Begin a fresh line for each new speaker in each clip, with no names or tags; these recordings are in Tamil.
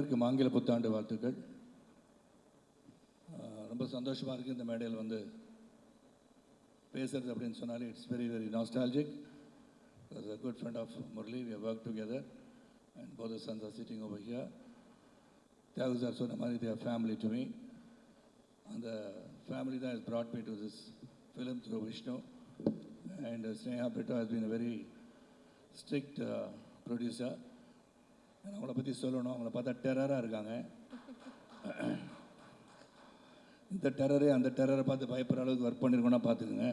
அனைவருக்கும் ஆங்கில புத்தாண்டு வாழ்த்துக்கள். ரொம்ப சந்தோஷமாக இருக்குது இந்த மேடையில் வந்து பேசுறது அப்படின்னு சொன்னாலே it's very very nostalgic. As a good friend of Murli, we have worked together and both the sons are sitting over here. Thiagu sir சொன்ன மாதிரி they are family to me. And the family that has brought me to this film through Vishnu. And Sneha Brito has been a very strict producer. அவங்கள பற்றி சொல்லணும், அவங்கள பார்த்தா டெரராக இருக்காங்க. இந்த டெரரே அந்த டெரரை பார்த்து பயப்படுற அளவுக்கு ஒர்க் பண்ணியிருக்கோன்னா பார்த்துக்குங்க.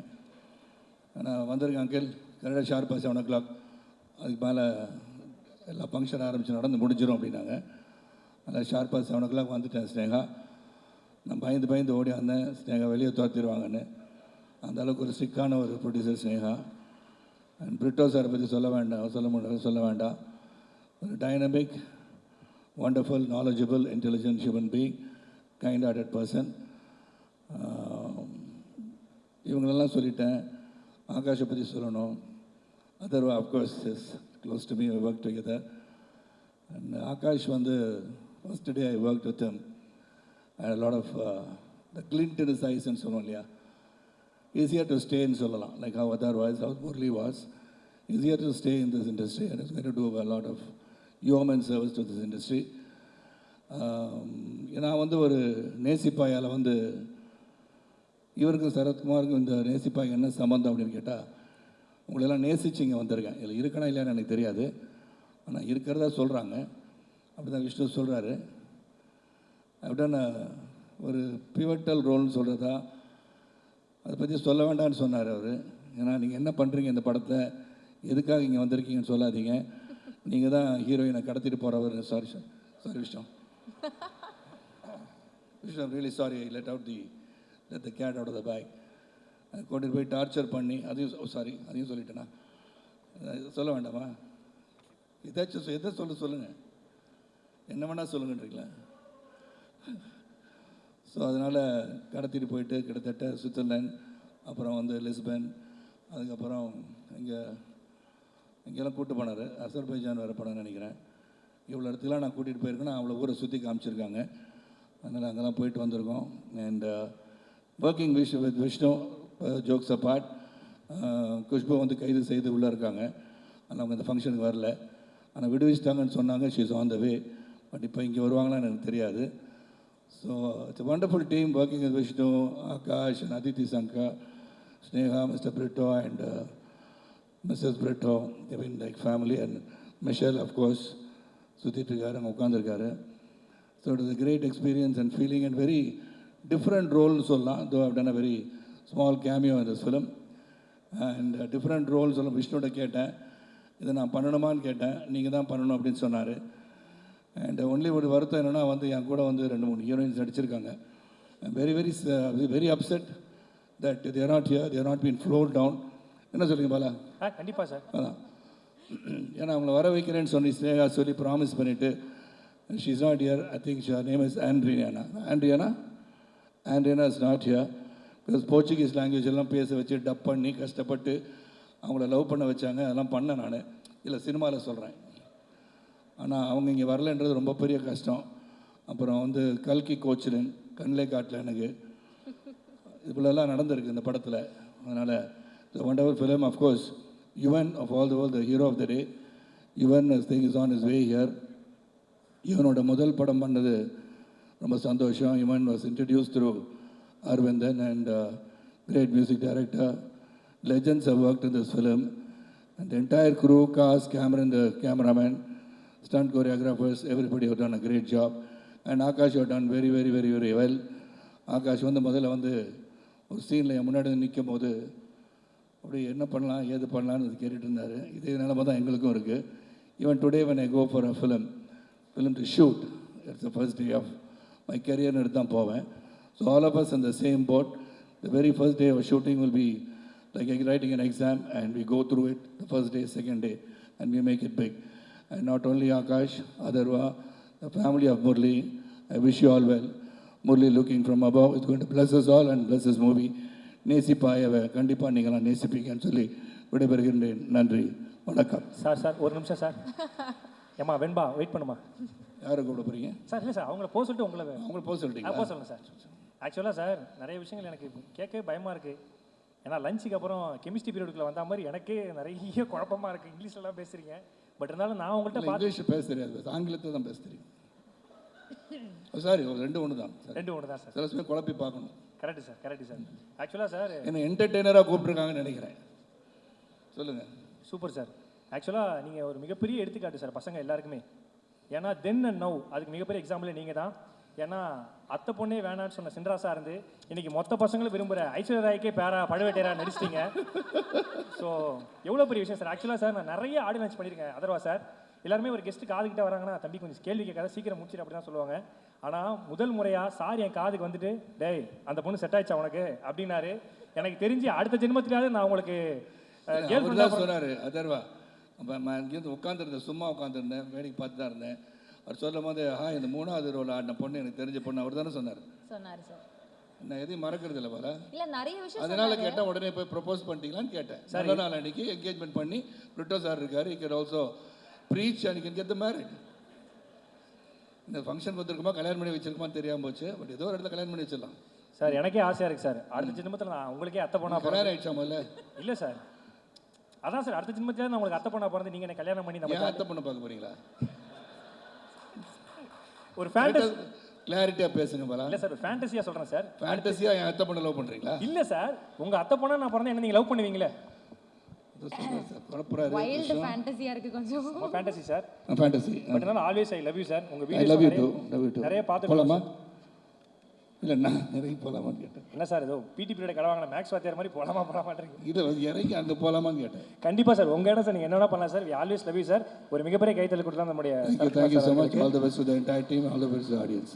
ஆனால் வந்திருக்கேன் அங்கிள் கரெக்டாக ஷார்ப்பாக 7 o'clock, அதுக்கு மேலே எல்லா ஃபங்க்ஷன் ஆரம்பித்து நடந்து முடிஞ்சிடும் அப்படின்னாங்க. அதனால் ஷார்ப்பாக 7 o'clock வந்துட்டேன். ஸ்னேகா நான் பயந்து ஓடி வந்தேன், ஸ்னேகா வெளியே துரத்திடுவாங்கன்னு. அந்த அளவுக்கு ஒரு ஸ்ட்ரிக்டான ஒரு ப்ரொடியூசர் ஸ்னேகா. அண்ட் பிரிட்டோ சாரை பற்றி சொல்ல வேண்டாம். ஒரு dynamic, wonderful, knowledgeable, intelligent human being, kind-hearted person. இவங்களெல்லாம் சொல்லிட்டேன். ஆகாஷை பற்றி சொல்லணும். Atharva of course is close to me, I work together. And Akash வந்து first day I work with him. And lot of the glint in his eyes ன்னு சொல்லுவோம் இல்லையா, easier to stay ன்னு சொல்லலாம். Like how otherwise how Murli was, easier to stay in this industry and is going to do a lot of human service to this industry. நான் வந்து ஒரு நேசிப்பாயால் வந்து இவருக்கும் சரத்குமாருக்கும் இந்த நேசிப்பாய் என்ன சம்மந்தம் அப்படின்னு கேட்டால், உங்களெல்லாம் நேசிச்சு இங்கே வந்திருக்கேன். இதில் இருக்கனா இல்லையான்னு எனக்கு தெரியாது, ஆனால் இருக்கிறதா சொல்கிறாங்க. அப்படி தான் விஷ்ணு சொல்கிறாரு. அப்படின்னா ஒரு பிவட்டல் ரோல்னு சொல்கிறதா, அதை பற்றி சொல்ல வேண்டாம்னு சொன்னார் அவர். ஏன்னா நீங்கள் என்ன பண்ணுறீங்க இந்த படத்தை, எதுக்காக இங்கே வந்திருக்கீங்கன்னு சொல்லாதீங்க, நீங்கள் தான் ஹீரோயினை கடத்திட்டு போகிறவர். Sorry Vishnu, I'm really sorry I let the cat out of the bag. கொண்டு போய் டார்ச்சர் பண்ணி அதையும் சொல்லிட்டேனா, சொல்ல வேண்டாமா? எதாச்சும் எதை சொல்லுங்கள், என்ன வேணால் சொல்லுங்கன்றீங்களா? ஸோ அதனால் கடத்திட்டு போயிட்டு கிட்டத்தட்ட சுவிட்சர்லாந்து, அப்புறம் வந்து லிஸ்பன், அதுக்கப்புறம் இங்கெல்லாம் கூப்பிட்டு போனார். அசர்பைஜான் வேறு படம் நினைக்கிறேன். இவ்வளோ இடத்துக்குலாம் நான் கூட்டிகிட்டு போயிருக்கேன்னா அவ்வளோ ஊரை சுற்றி காமிச்சிருக்காங்க. அதனால் அங்கெல்லாம் போயிட்டு வந்திருக்கோம். And working with Vishnu, jokes apart, Khushbu வந்து கைது செய்து உள்ளே இருக்காங்க. ஆனால் அவங்க இந்த ஃபங்க்ஷனுக்கு வரல. ஆனால் விடுவிச்சிட்டாங்கன்னு சொன்னாங்க. She is on the way. But இப்போ இங்கே வருவாங்களான்னு எனக்கு தெரியாது. So it's wonderful team working with Vishnu, Akash and Aditi Sanka, Sneha, Mr. Brito and Mrs. Brito. They've been like family. And Michelle, of course, சுற்றிட்டு இருக்காரு, அங்கே உட்காந்துருக்காரு. So it is a great experience and feeling and very different ரோல்னு சொல்லலாம். though I've done a very small cameo in this film and different role சொல்ல. விஷ்ணுவோட கேட்டேன், இதை நான் பண்ணணுமான்னு கேட்டேன். நீங்கள் தான் பண்ணணும் அப்படின்னு சொன்னார். அண்ட் ஒன்லி ஒரு வருத்தம் என்னென்னா வந்து என் கூட வந்து 2-3 ஹீரோயின்ஸ் நடிச்சிருக்காங்க. Very very very upset that they are not here, they are not been flowed down. என்ன சொல்லுங்க பாலா?
கண்டிப்பாக சார்.
அதான், ஏன்னா அவங்கள வர வைக்கிறேன்னு சொல்லி ஸ்னேகா சொல்லி ப்ராமிஸ் பண்ணிவிட்டு she is not here. I think her name is Andriana is not here. Because Portuguese language எல்லாம் பேச வச்சு டப் பண்ணி கஷ்டப்பட்டு அவங்கள லவ் பண்ண வச்சாங்க. அதெல்லாம் பண்ணேன் நான், இல்லை சினிமாவில் சொல்கிறேன். ஆனால் அவங்க இங்கே வரலன்றது ரொம்ப பெரிய கஷ்டம். அப்புறம் வந்து கல்கி கோச்சிலன் கண்ணிலே காட்டல எனக்கு. இதுக்குள்ளெல்லாம் நடந்திருக்கு இந்த படத்தில். அதனால் the wonderful film, of course, Yuvan of all the world, the hero of the day. Yuvan thing is on his way here. Yuvanோட முதல் படம் பண்ணது ரொம்ப சந்தோஷம். Yuvan was introduced through Arvindan and great music director. Legends have worked in this film. And the entire crew, cast, Cameron, the cameraman, stunt choreographers, everybody have done a great job. And Akash have done very, very, very, very well. Akash வந்து முதல்ல வந்து ஒரு சீனில் என் முன்னாடி நிற்கும் போது அப்படி என்ன பண்ணலாம் ஏது பண்ணலான்னு கேட்டுட்டு இருந்தார். இதே நிலைமை தான் எங்களுக்கும் இருக்குது. Even today when I go for a film to shoot, it's the first day of my career எடுத்து தான் போவேன். So all of us in the same boat. The very first day of shooting will be like writing an exam, and we go through it the first day, second day, and we make it big. And not only Akash, Adarva, the family of Murli, I wish you all well. Murli looking from above is going to bless us all and bless this movie. நேசிப்பாயவை கண்டிப்பாக நீங்களாம் நேசிப்பீங்கன்னு சொல்லி விடைபெறுகின்றேன். நன்றி, வணக்கம்.
சார் ஒரு நிமிஷம் சார். ஏம்மா வெண்பா வெயிட் பண்ணுமா?
யாரை கூப்பிட போகிறீங்க
சார்? இல்லை சார், அவங்கள போக சொல்லிட்டு உங்களை
அவங்கள போக சொல்லிட்டீங்க.
போக சொல்லுங்கள் சார். ஆக்சுவலாக சார் நிறைய விஷயங்கள் எனக்கு கேட்கவே பயமாக இருக்குது. ஏன்னா லஞ்சுக்கு அப்புறம் கெமிஸ்ட்ரி பீரியடுக்குள்ள வந்த மாதிரி எனக்கே நிறைய குழப்பமாக இருக்குது. இங்கிலீஷ்லாம் பேசுகிறீங்க, பட் இருந்தாலும் நான் உங்கள்கிட்ட
இங்கிலீஷ் பேச தெரியாது, ஆங்கிலத்தை தான் பேச தெரியும். சாரி, ஒரு ரெண்டு ஒன்று தான் சார்.
ரெண்டு ஒன்று தான் சார்.
சில சமயம் குழப்பி பார்க்கணும்.
Correct sir, correct sir. ஆக்சுவலாக சார்
என்ன என்டர்டெய்னராக கூப்பிட்ருக்காங்கன்னு நினைக்கிறேன். சொல்லுங்கள்.
Super sir. ஆக்சுவலாக நீங்கள் ஒரு மிகப்பெரிய எடுத்துக்காட்டு சார் பசங்க எல்லாருக்குமே. ஏன்னா தென் அண்ட் நவ் அதுக்கு மிகப்பெரிய எக்ஸாம்பிளே நீங்கள் தான். ஏன்னா அத்தை பொண்ணே வேணான்னு சொன்ன சின்ராசா இருந்து இன்னைக்கு மொத்த பசங்களும் விரும்புகிற ஐஸ்வர்யா ராய்க்கே பழுவேட்டையராக நடிச்சிட்டிங்க. ஸோ எவ்வளோ பெரிய விஷயம் சார். ஆக்சுவலாக சார் நான் நிறைய ஆடியோ லான்ச் பண்ணியிருக்கேன். அதர்வா சார் எல்லாருமே ஒரு கெஸ்ட்டு காதுகிட்ட வராங்கன்னா தம்பி கொஞ்சம் கேள்வி கேட்காத, சீக்கிரம் முடிச்சிடு அப்படி தான் சொல்லுவாங்க. ஆனால் முதல் முறையாக சார் என் காதுக்கு வந்துட்டு டேய் அந்த பொண்ணு செட் ஆயிடுச்சா உனக்கு அப்படின்னாரு. எனக்கு தெரிஞ்சு அடுத்த ஜென்மத்திலாவது நான் உங்களுக்கு
சொன்னார். அதர்வா இங்கேருந்து உட்காந்துருந்தேன், சும்மா உட்காந்துருந்தேன், வேடிக்கை பார்த்து தான் இருந்தேன். அவர் சொல்லும் போது இந்த 3வது ரோல் ஆடின பொண்ணு எனக்கு தெரிஞ்ச பொண்ணு அவர் தானே சொன்னார். நான் எதையும் மறக்கிறது இல்லை போல. அதனால கேட்டேன், உடனே போய் ப்ரொபோஸ் பண்ணிட்டீங்களான்னு கேட்டேன். நல்ல நாள் அன்னைக்கு என்கேஜ்மெண்ட் பண்ணி ரிட்டோ சார் இருக்காரு, he can also preach and he can get the married. இந்த ஃபங்க்ஷன் வந்துருக்குமா கல்யாணம் பண்ணி வச்சிருக்குமான்னு தெரியாமல் போச்சு. பட் ஏதோ ஒரு இடத்துல கல்யாணம் பண்ணி வச்சிடலாம்
சார். எனக்கே ஆசையாக இருக்குது சார். அடுத்த ஜென்மத்தில் நான் உங்களுக்கே அத்தை பொண்ணா
கல்யாணம் ஆயிடுச்சா முதல்ல?
இல்லை சார், அதான் சார் அடுத்த ஜென்மத்தில் நான் உங்களுக்கு அத்தை பொண்ணா பிறந்து நீங்கள் எனக்கு கல்யாணம் பண்ணி நம்ம
அத்தை பொண்ணை பார்க்க போறீங்களா?
ஒரு ஃபேண்டசி
கிளாரிட்டியா பேசுங்க பாலா.
இல்ல சார், ஃபேண்டசியா சொல்றேன் சார்.
ஃபேண்டசியா என் அத்தை பொண்ணை லவ் பண்றீங்களா?
இல்ல சார், உங்க அத்தை பொண்ணா நான் பிறந்தா என்ன நீங்க லவ் பண்ணுவீங்களே?
வைல்ட் ஃபேண்டசியா இருக்கு கொஞ்சம்.
Fantasy sir,
fantasy.
பட் நான் always I love you sir. உங்க
வீடியோஸ் லவ் யூ டு
நிறைய பார்த்து
போலாமா? இல்ல நான் இறங்கி போலாமான்னு கேட்டேன்.
என்ன சார் ஏதோ பிடி பீரியட் கடவாங்க மேக்ஸ் வாத்தியார் மாதிரி போலாமான்றீங்க.
இல்ல இறங்கி அங்க போலாமான்னு கேட்டேன்.
கண்டிப்பா சார், உங்க இடம் சார், நீங்க என்னடா பண்ணலாம் sir. We always love you sir. ஒரு மிகப்பெரிய கைத்தல் கொடுத்தா நம்மளுடைய
thank you so much, all the best to the entire team, all the best to the audience.